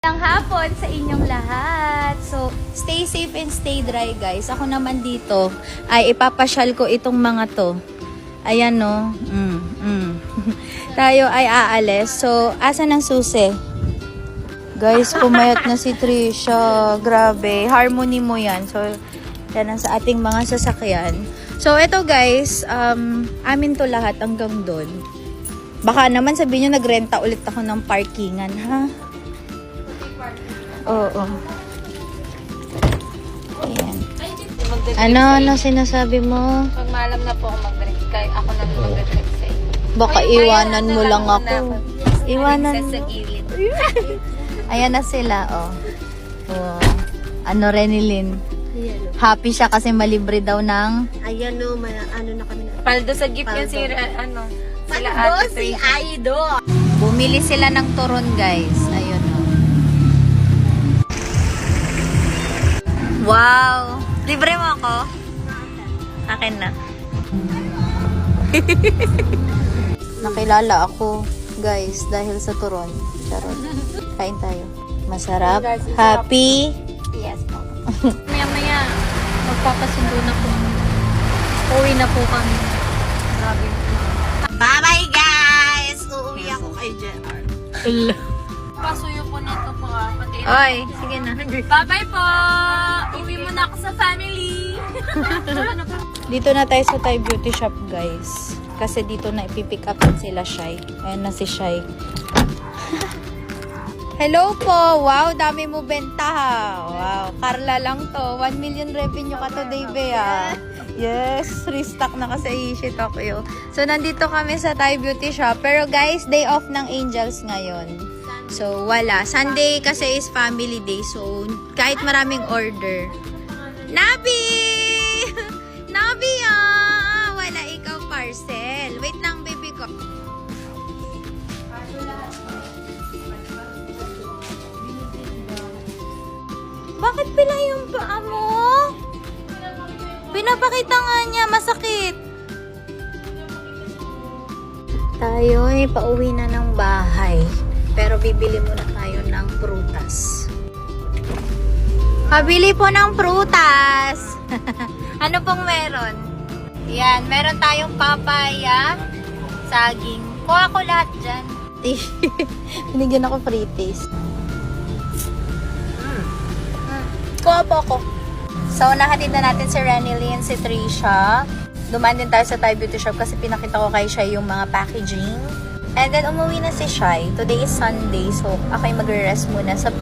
Ang hapon sa inyong lahat. So, stay safe and stay dry, guys. Ako naman dito ay ipapasyal ko itong mga to. Ayan, no. Tayo ay aalis. So, asan ang susi? Guys, pumayat na si Trisha. Grabe. Harmony mo yan. So, yan ang sa ating mga sasakyan. So, ito guys, amin to lahat hanggang doon. Baka naman sabihin nyo, nagrenta ulit ako ng parkingan, ha? Oo. Ayan. Ano sinasabi mo? Pag maalam na po ako mag-drive, kaya ako na mag-drive sa inyo. Baka iwanan mo lang ako. Iwanan Sa mo. gilid. Ayan na sila, oh. Oh. Ano, Renilyn? Happy siya kasi malibre daw ng... Ayan no, ano na kami na. Paldo sa gift yan si, ano, sila Paldo ate si Tracy. Aido. Bumili sila ng turon, guys. Ayun, oh. Wow! Libre mo ako? Akin na. Nakilala ako, guys, dahil sa turon. Charot. Kain tayo. Masarap. Happy. Yes po. Maya-maya, magpapasundo na po. Uwi na po kami. Grabe. Bye-bye guys! Uuwi ako kay JR. Pasuyo po nito po pati. Oy, sige na. Bye-bye po! Uwi mo na ako sa family! Dito na tayo sa Thai Beauty Shop, guys. Kasi dito na ipipick up sila Shai. Ayan na si Shai. Hello po! Wow, dami mo benta ha. Wow, Carla lang to. 1 million revenue ka today, Bea. Yes, restock na kasi Aishi Tokyo. So, nandito kami sa Thai Beauty Shop. Pero guys, day off ng Angels ngayon. So, wala. Sunday kasi is family day. So, kahit maraming order. Nabi! Nabi ah! Wala ikaw parcel. Wait lang, baby ko. Bakit pila yung paa mo? Pinapakita nga niya, masakit. Tayo ay pauwi na ng bahay. Pero bibili muna tayo ng prutas. Pabili po ng prutas. Ano pong meron? Yan, meron tayong papaya, saging. Kuha ko lahat dyan. Binigyan ako free taste. Kuha po ako. So, nahatid na natin si Renilyn, si Trisha. Dumaan din tayo sa Thai Beauty Shop kasi pinakita ko kay Shai yung mga packaging. And then, umuwi na si Shai. Today is Sunday, so ako'y magre-rest muna sa